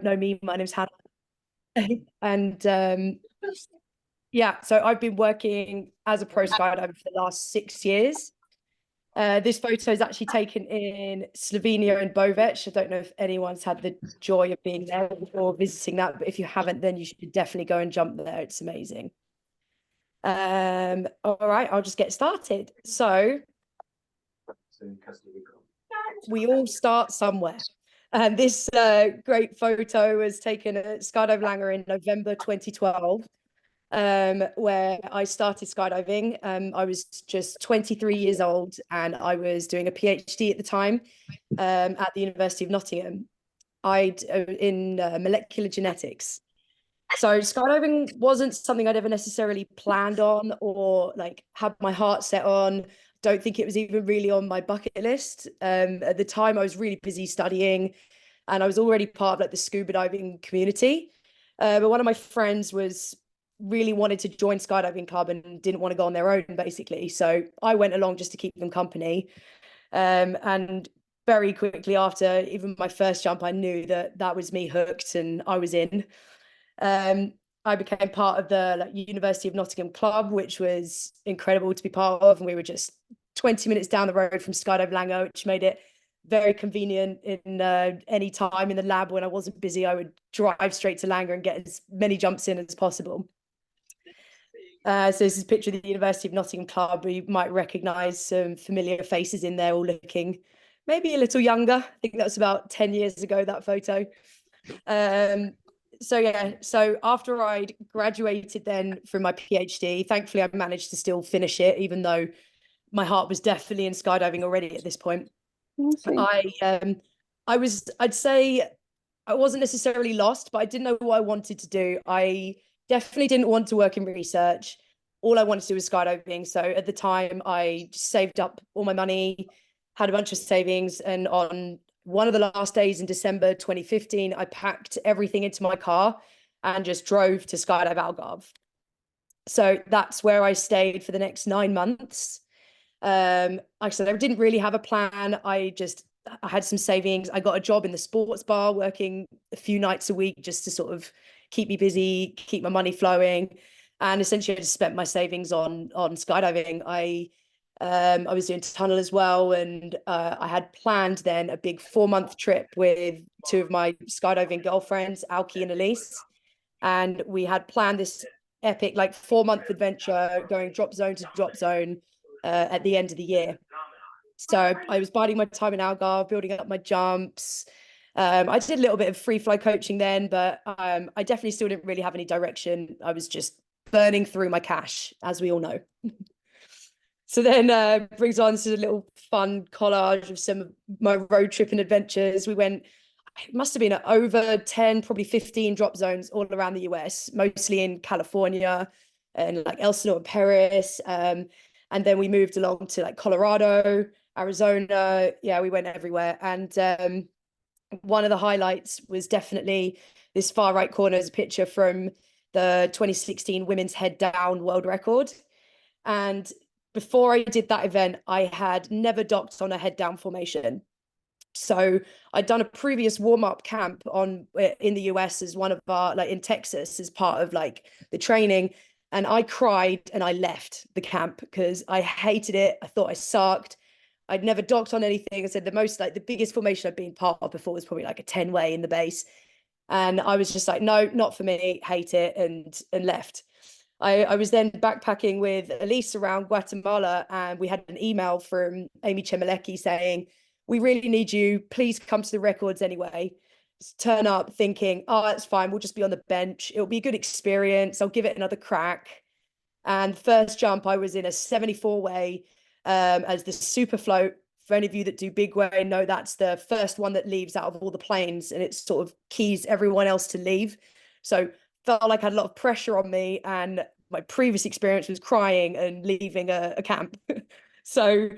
know me, my name's Hannah. And yeah, so I've been working as a pro skydiver for the last 6 years. This photo is actually taken in Slovenia and Bovec. I don't know if anyone's had the joy of being there or visiting that, but if you haven't, then you should definitely go and jump there. It's amazing. All right, I'll just get started. So we all start somewhere. And this great photo was taken at Skydive Langar in November 2012, where I started skydiving. I was just 23 years old and I was doing a PhD at the time at the University of Nottingham. I'd in molecular genetics. So skydiving wasn't something I'd ever necessarily planned on or like had my heart set on. Don't think it was even really on my bucket list. At the time, I was really busy studying, and I was already part of like the scuba diving community. But one of my friends was really wanted to join skydiving club and didn't want to go on their own, basically. So I went along just to keep them company. And very quickly after even my first jump, I knew that that was me hooked and I was in. I became part of the like University of Nottingham club, which was incredible to be part of. And we were just 20 minutes down the road from Skydive Langar, which made it very convenient in any time in the lab when I wasn't busy. I would drive straight to Langar and get as many jumps in as possible. So this is a picture of the University of Nottingham club. You might recognise some familiar faces in there, all looking maybe a little younger. I think that was about 10 years ago, that photo. So yeah, so after I'd graduated then from my PhD, thankfully I managed to still finish it, even though my heart was definitely in skydiving already at this point. I'd say I wasn't necessarily lost, but I didn't know what I wanted to do. I definitely didn't want to work in research. All I wanted to do was skydiving. So at the time, I saved up all my money, had a bunch of savings, and on one of the last days in December 2015, I packed everything into my car and just drove to Skydive Algarve. So that's where I stayed for the next 9 months. Like I said, I didn't really have a plan. I had some savings. I got a job in the sports bar, working a few nights a week just to sort of keep me busy, keep my money flowing. And essentially I just spent my savings on skydiving. I was doing tunnel as well, and I had planned then a big 4-month trip with two of my skydiving girlfriends, Alki and Elise, and we had planned this epic like 4-month adventure going drop zone to drop zone at the end of the year. So I was biding my time in Algarve, building up my jumps. I did a little bit of free fly coaching then, but I definitely still didn't really have any direction. I was just burning through my cash, as we all know. So then brings on to a little fun collage of some of my road tripping adventures. We went, it must have been over 10, probably 15 drop zones all around the US, mostly in California and like Elsinore and Paris. And then we moved along to like Colorado, Arizona. Yeah, we went everywhere. And one of the highlights was definitely this far right corner is a picture from the 2016 women's head down world record. And before I did that event, I had never docked on a head down formation. So I'd done a previous warm-up camp in the US as one of our like in Texas as part of like the training. And I cried and I left the camp because I hated it. I thought I sucked. I'd never docked on anything. I said the biggest formation I'd been part of before was probably like a 10-way in the base. And I was just like, no, not for me, hate it, and left. I was then backpacking with Elise around Guatemala, and we had an email from Amy Chemelecki saying, we really need you. Please come to the records anyway. Just turn up thinking, oh, that's fine. We'll just be on the bench. It'll be a good experience. I'll give it another crack. And first jump, I was in a 74-way as the super float. For any of you that do big way, know that's the first one that leaves out of all the planes, and it sort of keys everyone else to leave. So felt like I had a lot of pressure on me, and my previous experience was crying and leaving a camp. So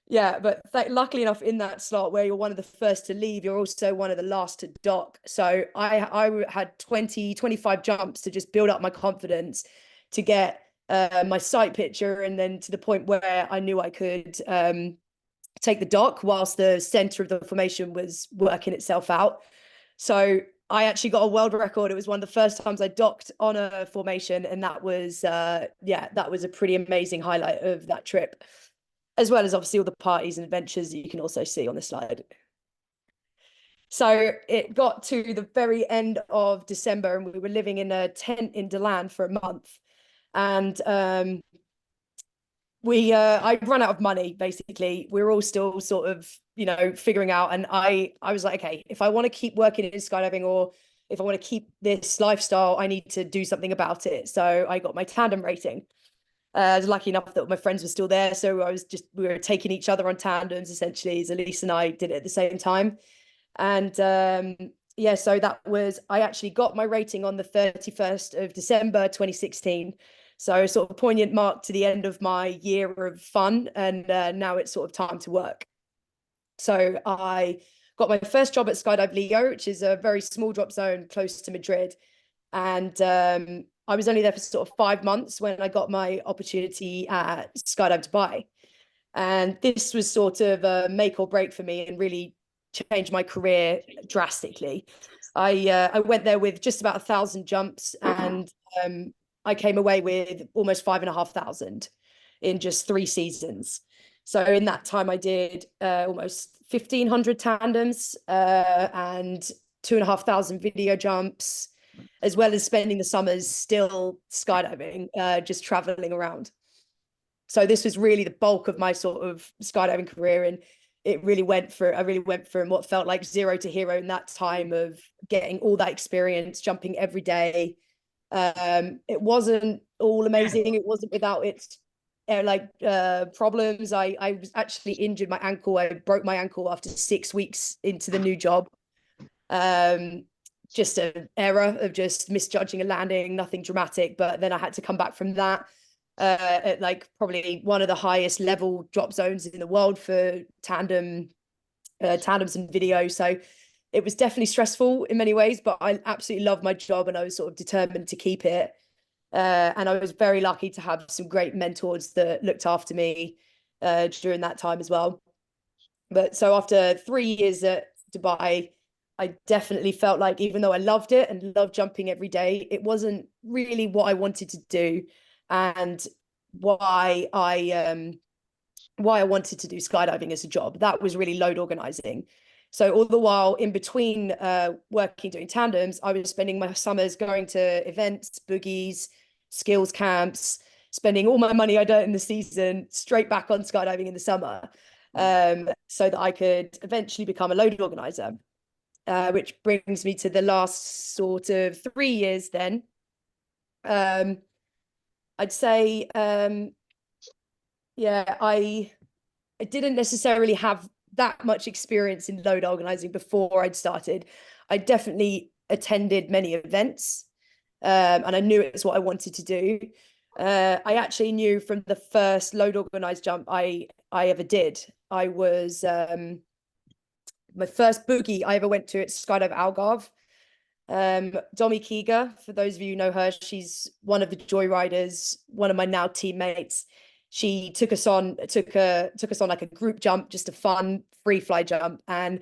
yeah, but luckily enough in that slot where you're one of the first to leave, you're also one of the last to dock. So I had 25 jumps to just build up my confidence to get my sight picture, and then to the point where I knew I could take the dock whilst the center of the formation was working itself out. So I actually got a world record. It was one of the first times I docked on a formation, and that was yeah, that was a pretty amazing highlight of that trip, as well as obviously all the parties and adventures that you can also see on the slide. So it got to the very end of December, and we were living in a tent in Deland for a month, and I'd run out of money. Basically, we were all still sort of, you know, figuring out, and I was like, okay, if I want to keep working in skydiving, or if I want to keep this lifestyle, I need to do something about it. So I got my tandem rating. I was lucky enough that my friends were still there, so we were taking each other on tandems essentially. So Elise and I did it at the same time, and yeah, so I actually got my rating on the 31st of December 2016. So sort of poignant mark to the end of my year of fun, and now it's sort of time to work. So I got my first job at Skydive Leo, which is a very small drop zone close to Madrid. And I was only there for sort of 5 months when I got my opportunity at Skydive Dubai. And this was sort of a make or break for me and really changed my career drastically. I went there with just about 1,000 jumps, and I came away with almost 5,500 in just 3 seasons. So in that time, I did almost 1,500 tandems and 2,500 video jumps, as well as spending the summers still skydiving, just traveling around. So this was really the bulk of my sort of skydiving career, and I really went from what felt like zero to hero in that time of getting all that experience, jumping every day. It wasn't all amazing. It wasn't without its problems. I was actually injured my ankle. I broke my ankle after 6 weeks into the new job. Just an error of just misjudging a landing, nothing dramatic. But then I had to come back from that at like probably one of the highest level drop zones in the world for tandems and video. So it was definitely stressful in many ways, but I absolutely loved my job, and I was sort of determined to keep it. And I was very lucky to have some great mentors that looked after me during that time as well. But so after 3 years at Dubai, I definitely felt like, even though I loved it and loved jumping every day, it wasn't really what I wanted to do, and why I wanted to do skydiving as a job. That was really load organizing. So all the while in between working doing tandems, I was spending my summers going to events, boogies, skills camps, spending all my money I'd earned in the season straight back on skydiving in the summer, so that I could eventually become a load organizer. Which brings me to the last sort of 3 years then. I'd say, yeah, I didn't necessarily have that much experience in load organizing before I'd started. I definitely attended many events, and I knew it was what I wanted to do. I actually knew from the first load organized jump I ever did. I was my first boogie I ever went to at Skydive Algarve. Domi Keeger, for those of you who know her, she's one of the joyriders, one of my now teammates. She took us on like a group jump, just a fun free fly jump. And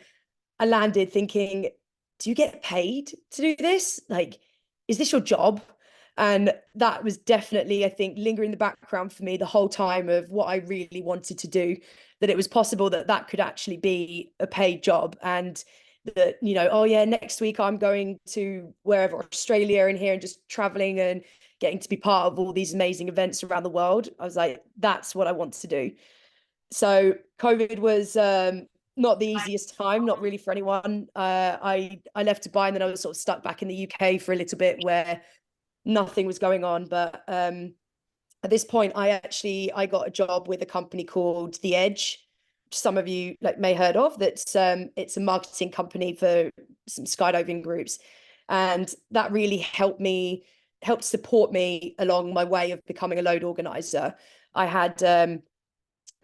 I landed thinking, do you get paid to do this? Like, is this your job? And that was definitely, I think, lingering in the background for me the whole time of what I really wanted to do, that it was possible that that could actually be a paid job. And that, you know, oh yeah, next week I'm going to wherever, Australia and here, and just traveling and getting to be part of all these amazing events around the world. I was like, that's what I want to do. So COVID was not the easiest time, not really for anyone. I left Dubai, and then I was sort of stuck back in the UK for a little bit where nothing was going on. But at this point, I got a job with a company called The Edge, which some of you may heard of. That's it's a marketing company for some skydiving groups, and that really helped support me along my way of becoming a load organizer. I had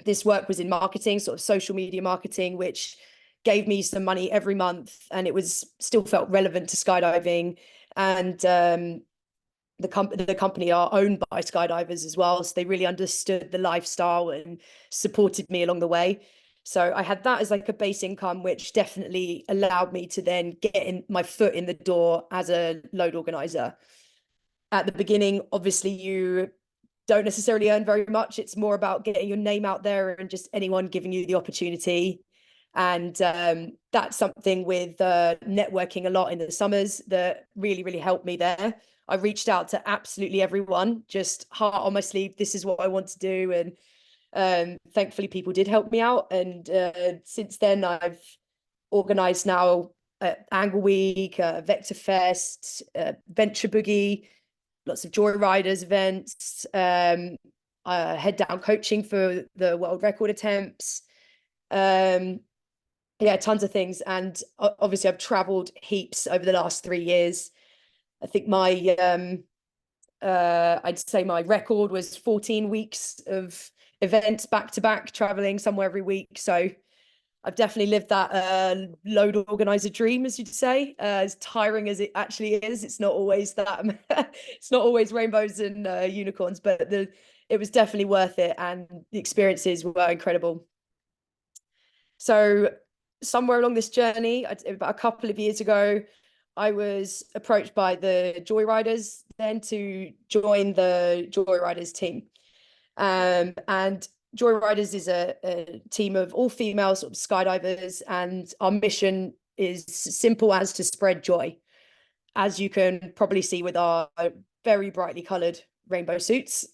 this work was in marketing, sort of social media marketing, which gave me some money every month, and it was still felt relevant to skydiving. And the company are owned by skydivers as well, so they really understood the lifestyle and supported me along the way. So I had that as like a base income, which definitely allowed me to then get in my foot in the door as a load organizer. At the beginning, obviously, you don't necessarily earn very much. It's more about getting your name out there and just anyone giving you the opportunity. And that's something with networking a lot in the summers that really, really helped me there. I reached out to absolutely everyone, just heart on my sleeve. This is what I want to do. And thankfully, people did help me out. And since then, I've organized now Angle Week, Vector Fest, Venture Boogie, lots of Joy Riders events, head down coaching for the world record attempts. Yeah, tons of things. And obviously I've traveled heaps over the last 3 years. I think I'd say my record was 14 weeks of events back to back, traveling somewhere every week. So I've definitely lived that load organizer dream, as you'd say. As tiring as it actually is, it's not always that. It's not always rainbows and unicorns, but it was definitely worth it, and the experiences were incredible. So somewhere along this journey, about a couple of years ago, I was approached by the Joyriders then to join the Joyriders team. And Joyriders is a team of all female sort of skydivers, and our mission is simple as to spread joy, as you can probably see with our very brightly coloured rainbow suits.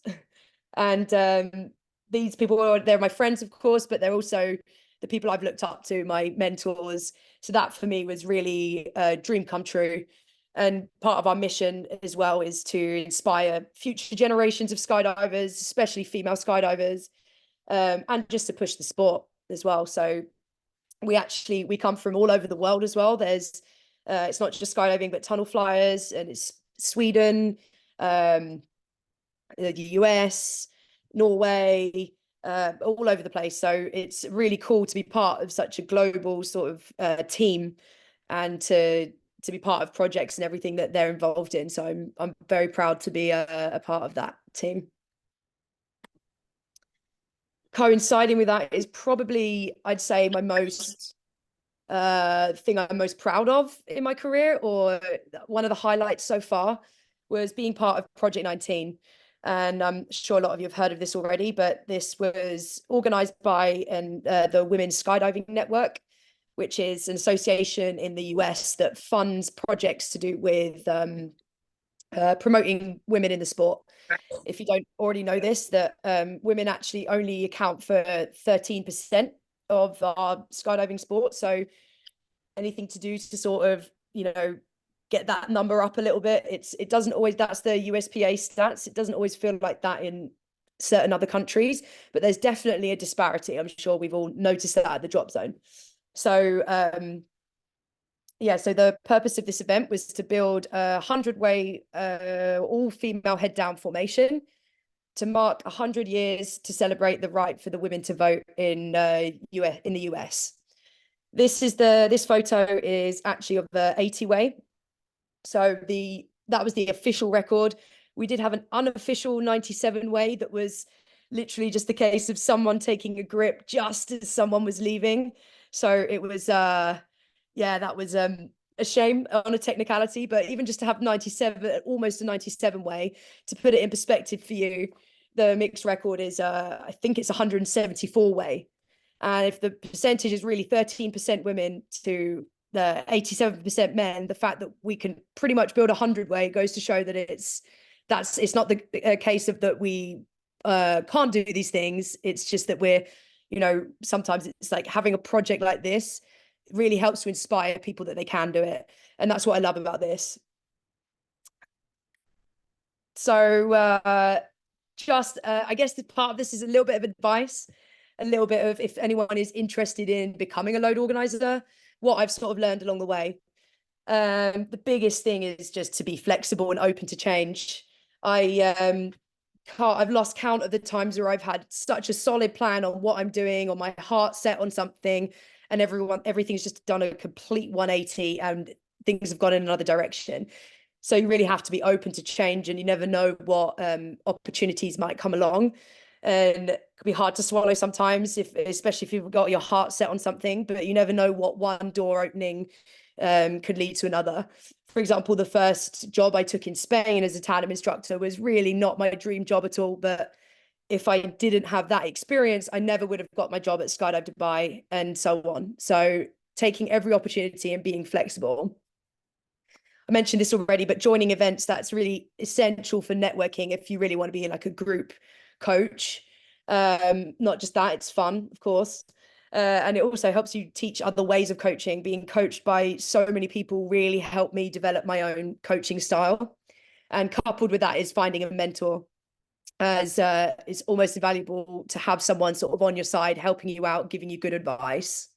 And these people, they're my friends, of course, but they're also the people I've looked up to, my mentors. So that for me was really a dream come true. And part of our mission as well is to inspire future generations of skydivers, especially female skydivers, and just to push the sport as well. So we come from all over the world as well. There's it's not just skydiving, but tunnel flyers, and it's Sweden, the US, Norway, all over the place. So it's really cool to be part of such a global sort of team, and to be part of projects and everything that they're involved in. So I'm very proud to be a part of that team. Coinciding with that is probably, I'd say, my most thing I'm most proud of in my career, or one of the highlights so far, was being part of Project 19. And I'm sure a lot of you have heard of this already, but this was organized by the Women's Skydiving Network, which is an association in the US that funds projects to do with promoting women in the sport. If you don't already know this, that women actually only account for 13% of our skydiving sport. So anything to do to sort of, get that number up a little bit. It doesn't always, that's the USPA stats. It doesn't always feel like that in certain other countries, but there's definitely a disparity. I'm sure we've all noticed that at the drop zone. So yeah, so the purpose of this event was to build a 100-way all-female head-down formation to mark 100 years to celebrate the right for the women to vote in the US. This photo is actually of the 80-way. So that was the official record. We did have an unofficial 97-way that was literally just the case of someone taking a grip just as someone was leaving. So it was that was a shame on a technicality, but even just to have 97, almost a 97-way, to put it in perspective for you, the mixed record is I think it's 174-way. And if the percentage is really 13% women to the 87% men, the fact that we can pretty much build 100-way goes to show that it's not the case of that we can't do these things. It's just that we're, sometimes it's like having a project like this really helps to inspire people that they can do it. And that's what I love about this. So I guess the part of this is a little bit of advice, a little bit of, if anyone is interested in becoming a load organizer, what I've sort of learned along the way. The biggest thing is just to be flexible and open to change. I've lost count of the times where I've had such a solid plan on what I'm doing, or my heart set on something, and everything's just done a complete 180 and things have gone in another direction. So you really have to be open to change, and you never know what opportunities might come along. and it can be hard to swallow sometimes, especially if you've got your heart set on something, but you never know what one door opening could lead to another. For example, the first job I took in Spain as a tandem instructor was really not my dream job at all, but if I didn't have that experience, I never would have got my job at Skydive Dubai and so on. So taking every opportunity and being flexible. I mentioned this already, but joining events, that's really essential for networking if you really want to be like a group coach. Not just that, it's fun, of course. And it also helps you teach other ways of coaching. Being coached by so many people really helped me develop my own coaching style. And coupled with that is finding a mentor, as it's almost invaluable to have someone sort of on your side, helping you out, giving you good advice.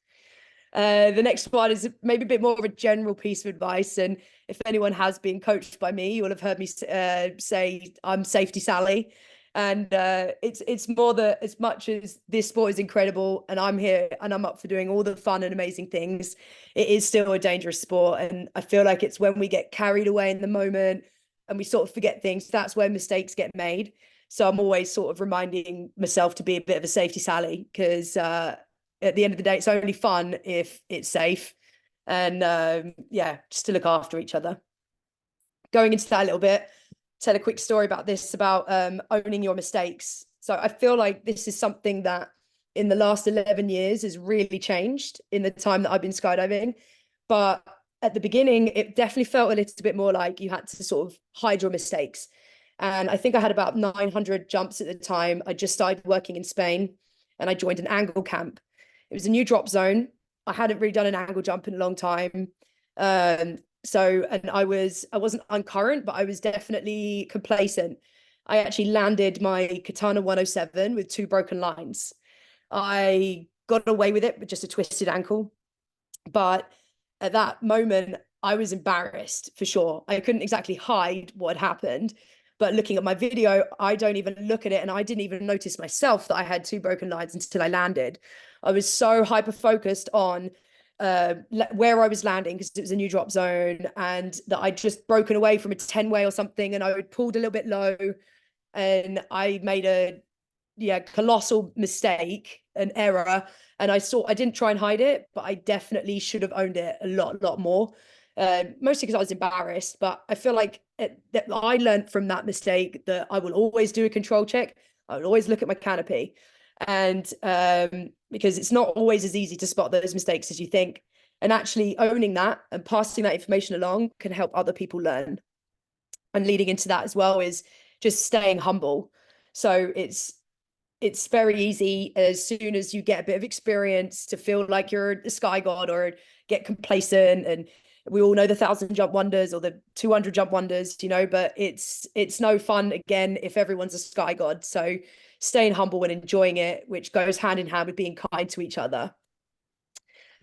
The next one is maybe a bit more of a general piece of advice. And if anyone has been coached by me, you will have heard me say I'm Safety Sally. And it's more that as much as this sport is incredible and I'm here and I'm up for doing all the fun and amazing things, it is still a dangerous sport. And I feel like it's when we get carried away in the moment and we sort of forget things, that's where mistakes get made. So I'm always sort of reminding myself to be a bit of a Safety Sally, because at the end of the day, it's only fun if it's safe. And yeah, just to look after each other. Going into that a little bit, tell a quick story about this, about owning your mistakes. So I feel like this is something that in the last 11 years has really changed in the time that I've been skydiving. But at the beginning, it definitely felt a little bit more like you had to sort of hide your mistakes. And I think I had about 900 jumps at the time. I just started working in Spain and I joined an angle camp. It was a new drop zone. I hadn't really done an angle jump in a long time. So, and I wasn't uncurrent, but I was definitely complacent. I actually landed my Katana 107 with 2 broken lines. I got away with it with just a twisted ankle. But at that moment, I was embarrassed for sure. I couldn't exactly hide what had happened. But looking at my video, I don't even look at it. And I didn't even notice myself that I had 2 broken lines until I landed. I was so hyper focused on where I was landing, because it was a new drop zone, and that I'd just broken away from a 10-way or something, and I pulled a little bit low, and I made a colossal mistake, an error, and I didn't try and hide it, but I definitely should have owned it a lot more. Mostly because I was embarrassed, but I feel like that I learned from that mistake that I will always do a control check. I will always look at my canopy, and because it's not always as easy to spot those mistakes as you think. And actually owning that and passing that information along can help other people learn. And leading into that as well is just staying humble. So it's very easy, as soon as you get a bit of experience, to feel like you're a sky god or get complacent. And we all know the 1,000 jump wonders or the 200 jump wonders, but it's no fun again if everyone's a sky god. So staying humble and enjoying it, which goes hand in hand with being kind to each other.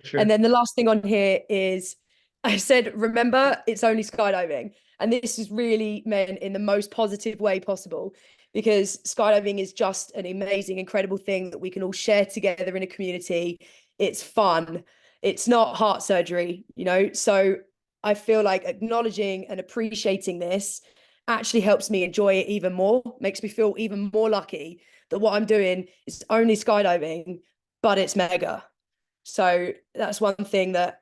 Sure. And then the last thing on here is, I said, remember, it's only skydiving. And this is really meant in the most positive way possible, because skydiving is just an amazing, incredible thing that we can all share together in a community. It's fun. It's not heart surgery, So I feel like acknowledging and appreciating this actually helps me enjoy it even more, makes me feel even more lucky that what I'm doing is only skydiving, but it's mega. So that's one thing that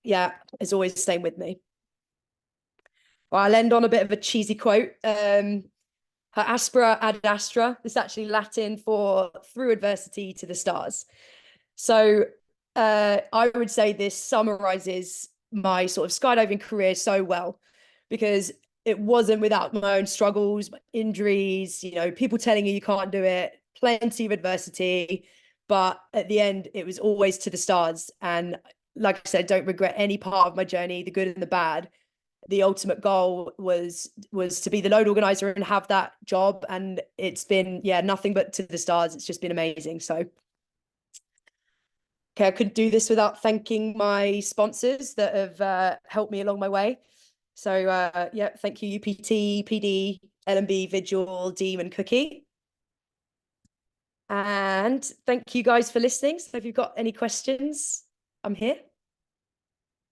is always staying with me. Well, I'll end on a bit of a cheesy quote. Her aspera ad astra. This is actually Latin for through adversity to the stars. So I would say this summarizes my sort of skydiving career so well, because it wasn't without my own struggles, my injuries, people telling you can't do it, plenty of adversity. But at the end, it was always to the stars. And like I said, don't regret any part of my journey, the good and the bad. The ultimate goal was to be the load organizer and have that job. And it's been, nothing but to the stars. It's just been amazing. So, okay, I couldn't do this without thanking my sponsors that have helped me along my way. So, thank you, UPT, PD, LMB, Vigil, Deem, and Cookie. And thank you guys for listening. So if you've got any questions, I'm here.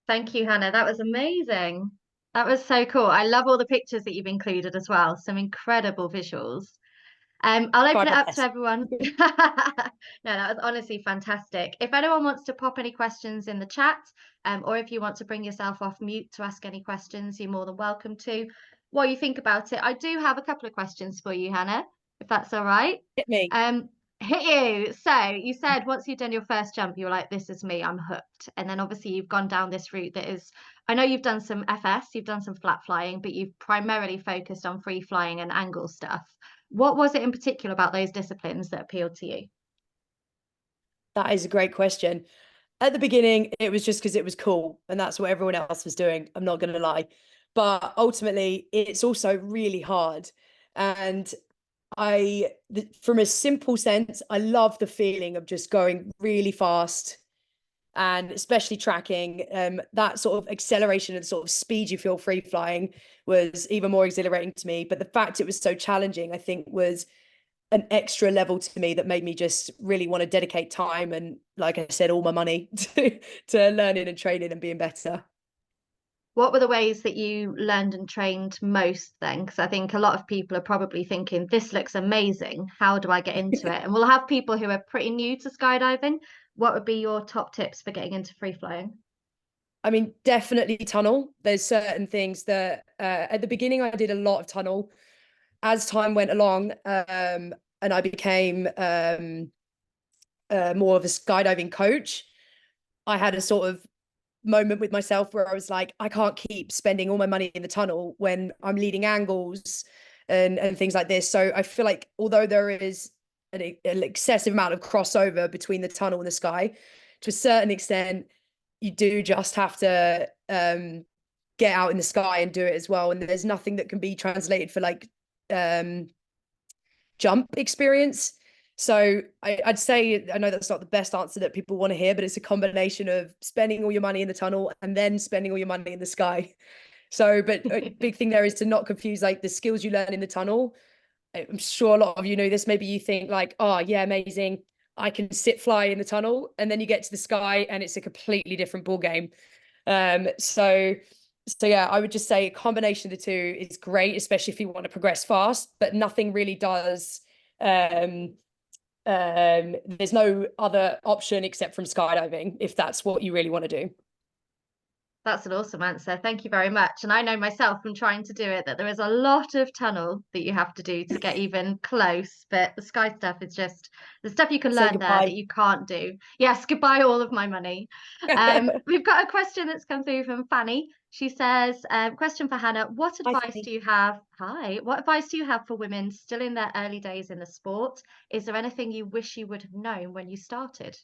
Thank you, Hannah. That was amazing. That was so cool. I love all the pictures that you've included as well. Some incredible visuals. I'll Try open it my up to best. everyone. No, that was honestly fantastic. If anyone wants to pop any questions in the chat, or if you want to bring yourself off mute to ask any questions, you're more than welcome to. While you think about it, I do have a couple of questions for you, Hannah, if that's all right. Hit me. Um, Hit you. So you said once you've done your first jump, you were like, this is me, I'm hooked. And then obviously you've gone down this route that is, I know you've done some FS, you've done some flat flying, but you've primarily focused on free flying and angle stuff. What was it in particular about those disciplines that appealed to you? That is a great question. At the beginning, it was just because it was cool and that's what everyone else was doing. I'm not going to lie. But ultimately, it's also really hard. And from a simple sense, I love the feeling of just going really fast and especially tracking. That sort of acceleration and sort of speed you feel free flying was even more exhilarating to me. But the fact it was so challenging, I think, was an extra level to me that made me just really want to dedicate time and, like I said, all my money to learning and training and being better. What were the ways that you learned and trained most then? Because I think a lot of people are probably thinking, this looks amazing. How do I get into it? And we'll have people who are pretty new to skydiving. What would be your top tips for getting into free flying? I mean, definitely tunnel. There's certain things that at the beginning I did a lot of tunnel. As time went along, and I became more of a skydiving coach, I had a sort of moment with myself where I was like, I can't keep spending all my money in the tunnel when I'm leading angles and things like this. So I feel like although there is an excessive amount of crossover between the tunnel and the sky, to a certain extent, you do just have to get out in the sky and do it as well. And there's nothing that can be translated for like jump experience. So I'd say, I know that's not the best answer that people want to hear, but it's a combination of spending all your money in the tunnel and then spending all your money in the sky. So, but a big thing there is to not confuse like the skills you learn in the tunnel. I'm sure a lot of you know this. Maybe you think like, oh yeah, amazing, I can sit fly in the tunnel, and then you get to the sky and it's a completely different ball game. So yeah, I would just say a combination of the two is great, especially if you want to progress fast, but nothing really does. There's no other option except from skydiving if that's what you really want to do. That's an awesome answer. Thank you very much. And I know myself from trying to do it that there is a lot of tunnel that you have to do to get even close. But the sky stuff is just the stuff you can Say learn there that goodbye. you can't do. Yes, goodbye, all of my money. We've got a question that's come through from Fanny. She says, question for Hannah, what I advice think. do you have? Hi, what advice do you have for women still in their early days in the sport? Is there anything you wish you would have known when you started?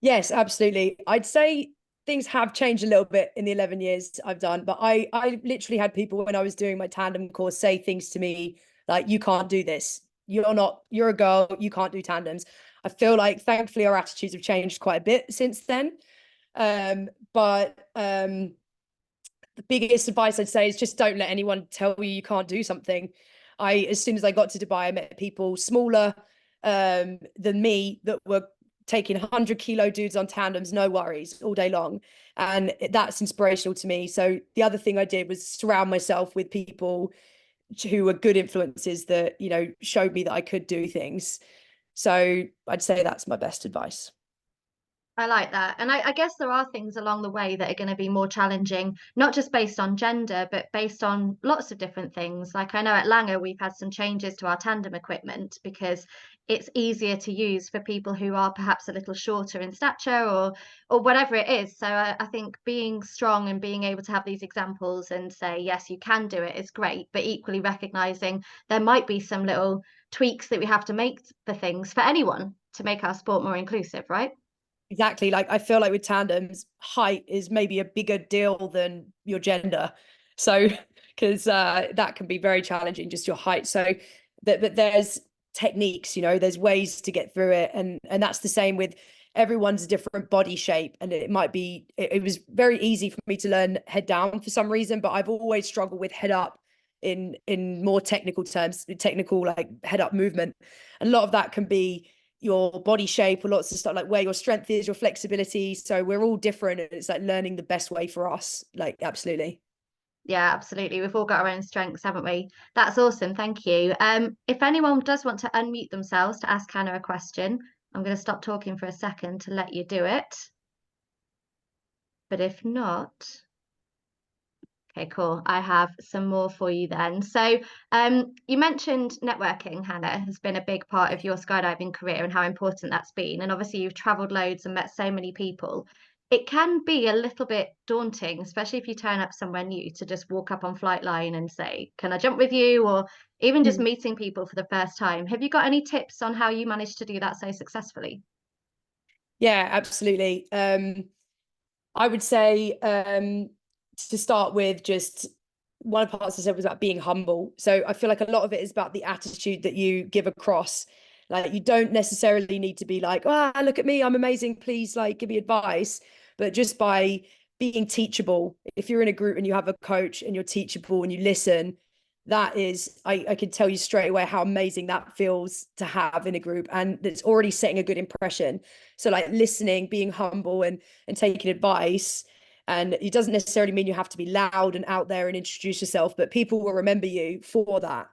Yes, absolutely. I'd say things have changed a little bit in the 11 years I've done, but I literally had people when I was doing my tandem course say things to me like, you can't do this. You're a girl, you can't do tandems. I feel like thankfully our attitudes have changed quite a bit since then. But the biggest advice I'd say is just don't let anyone tell you can't do something. As soon as I got to Dubai, I met people smaller than me that were taking 100-kilo dudes on tandems, no worries, all day long. And that's inspirational to me. So the other thing I did was surround myself with people who were good influences that, showed me that I could do things. So I'd say that's my best advice. I like that. And I guess there are things along the way that are going to be more challenging, not just based on gender, but based on lots of different things. Like I know at Langar, we've had some changes to our tandem equipment because it's easier to use for people who are perhaps a little shorter in stature or whatever it is. So I think being strong and being able to have these examples and say, yes, you can do it is great, but equally recognizing there might be some little tweaks that we have to make for things for anyone to make our sport more inclusive, right? Exactly. Like I feel like with tandems, height is maybe a bigger deal than your gender. So, because that can be very challenging, just your height. So, but there's techniques, there's ways to get through it, and that's the same with everyone's different body shape. And it might be, it was very easy for me to learn head down for some reason, but I've always struggled with head up in more technical terms, technical like head up movement. And a lot of that can be your body shape or lots of stuff like where your strength is, your flexibility. So we're all different, and it's like learning the best way for us. Like absolutely. Yeah, absolutely. We've all got our own strengths, haven't we? That's awesome. Thank you. If anyone does want to unmute themselves to ask Hannah a question, I'm going to stop talking for a second to let you do it. But if not, okay, cool. I have some more for you then. So, you mentioned networking, Hannah, has been a big part of your skydiving career and how important that's been. And obviously, you've traveled loads and met so many people. It can be a little bit daunting, especially if you turn up somewhere new to just walk up on flight line and say, "Can I jump with you?" Or even just Mm. meeting people for the first time. Have you got any tips on how you managed to do that so successfully? Yeah, absolutely. I would say to start with, just one of the parts I said was about being humble. So I feel like a lot of it is about the attitude that you give across. Like you don't necessarily need to be like, ah, look at me, I'm amazing. Please, like, give me advice. But just by being teachable, if you're in a group and you have a coach and you're teachable and you listen, that is, I can tell you straight away how amazing that feels to have in a group. And it's already setting a good impression. So like listening, being humble and taking advice. And it doesn't necessarily mean you have to be loud and out there and introduce yourself, but people will remember you for that.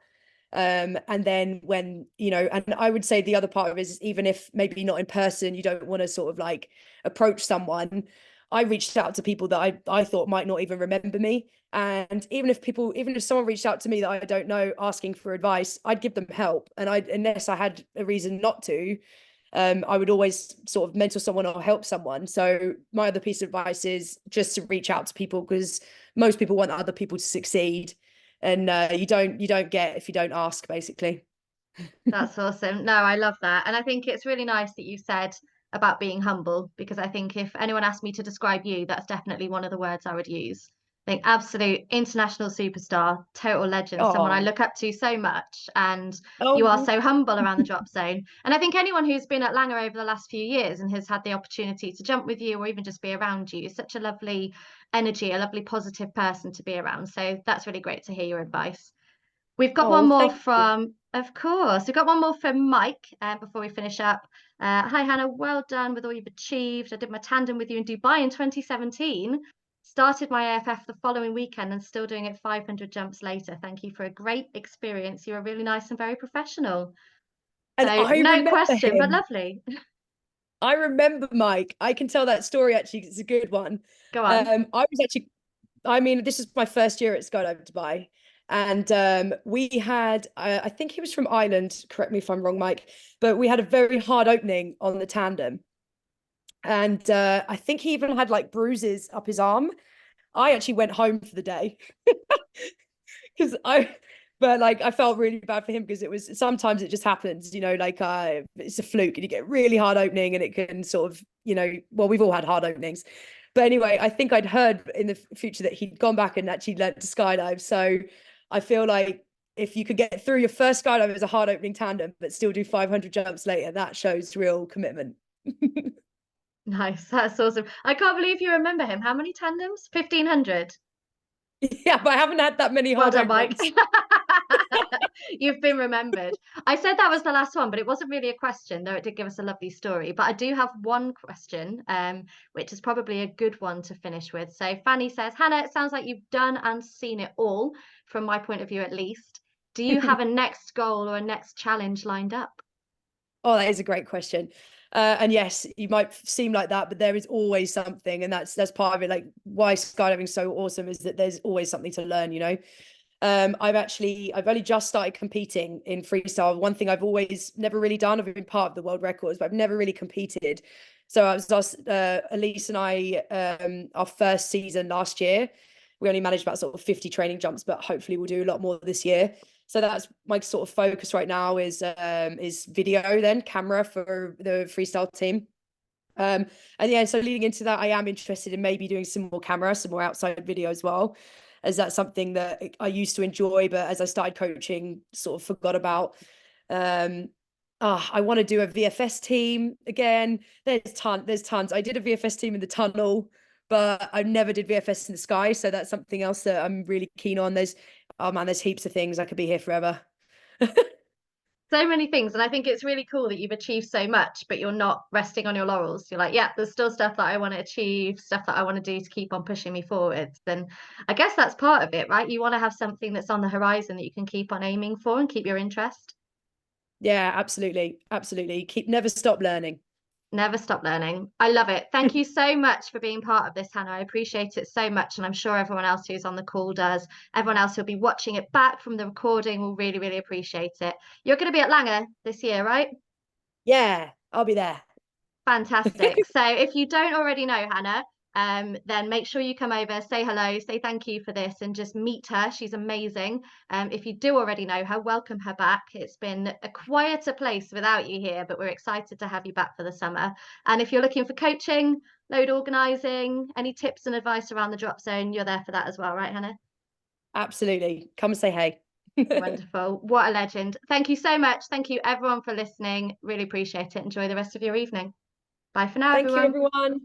And then when, you know, and I would say the other part of it is even if maybe not in person, you don't want to sort of like approach someone. I reached out to people that I thought might not even remember me. And even if someone reached out to me that I don't know asking for advice, I'd give them help. And I, unless I had a reason not to, I would always sort of mentor someone or help someone. So my other piece of advice is just to reach out to people because most people want other people to succeed, and you don't get if you don't ask, basically. That's awesome. No, I love that. And I think it's really nice that you said about being humble because I think if anyone asked me to describe you, that's definitely one of the words I would use. I think absolute international superstar, total legend, someone I Oh, look up to so much. And you are oh, so humble around the drop zone. And I think anyone who's been at Langar over the last few years and has had the opportunity to jump with you or even just be around you is such a lovely energy, a lovely positive person to be around. So that's really great to hear your advice. We've got one oh, more thank you. from, of course, we've got one more from Mike before we finish up. Hi, Hannah, well done with all you've achieved. I did my tandem with you in Dubai in 2017, started my AFF the following weekend and still doing it 500 jumps later. Thank you for a great experience. You were really nice and very professional. And So, I no remember question, but him. lovely. I remember Mike. I can tell that story actually. 'Cause it's a good one. Go on. I was actually, I mean, this is my first year at Skydive Dubai. And we had, I think he was from Ireland, correct me if I'm wrong, Mike, but we had a very hard opening on the tandem. And I think he even had like bruises up his arm. I actually went home for the day because but like I felt really bad for him because it was sometimes it just happens, you know, like it's a fluke and you get really hard opening and it can sort of, you know, well, we've all had hard openings. But anyway, I think I'd heard in the future that he'd gone back and actually learned to skydive. So I feel like if you could get through your first skydive as a hard opening tandem, but still do 500 jumps later, that shows real commitment. Nice. That's awesome. I can't believe you remember him. How many tandems? 1,500. Yeah, but I haven't had that many Well hard done, Mike. openings. You've been remembered. I said that was the last one, but it wasn't really a question, though it did give us a lovely story. But I do have one question, which is probably a good one to finish with. So Fanny says, Hannah, it sounds like you've done and seen it all, from my point of view at least. Do you have a next goal or a next challenge lined up? Oh, that is a great question. And yes, you might seem like that, but there is always something, and that's part of it. Like why skydiving is so awesome is that there's always something to learn, you know. I've only just started competing in freestyle. One thing I've always never really done, I've been part of the world records, but I've never really competed. So I was Elise and I, our first season last year, we only managed about sort of 50 training jumps, but hopefully we'll do a lot more this year. So that's my sort of focus right now is video, then camera for the freestyle team. And yeah, so leading into that, I am interested in maybe doing some more camera, some more outside video as well, as that's something that I used to enjoy, but as I started coaching, sort of forgot about. Um, I want to do a VFS team again. There's tons. I did a VFS team in the tunnel, but I never did VFS in the sky. So that's something else that I'm really keen on. Oh man, there's heaps of things. I could be here forever. So many things. And I think it's really cool that you've achieved so much, but you're not resting on your laurels. You're like, yeah, there's still stuff that I want to achieve, stuff that I want to do to keep on pushing me forwards. And I guess that's part of it, right? You want to have something that's on the horizon that you can keep on aiming for and keep your interest. Yeah, absolutely. Absolutely. Never stop learning. Never stop learning. I love it. Thank you so much for being part of this, Hannah. I appreciate it so much. And I'm sure everyone else who's on the call does. Everyone else who'll be watching it back from the recording will really, really appreciate it. You're going to be at Langar this year, right? Yeah, I'll be there. Fantastic. So if you don't already know Hannah, then make sure you come over, say hello, say thank you for this, and just meet her. She's amazing. If you do already know her, welcome her back. It's been a quieter place without you here, but we're excited to have you back for the summer. And if you're looking for coaching, load organising, any tips and advice around the drop zone, you're there for that as well, right, Hannah? Absolutely. Come and say hey. Wonderful. What a legend. Thank you so much. Thank you, everyone, for listening. Really appreciate it. Enjoy the rest of your evening. Bye for now, Thank you, everyone. everyone.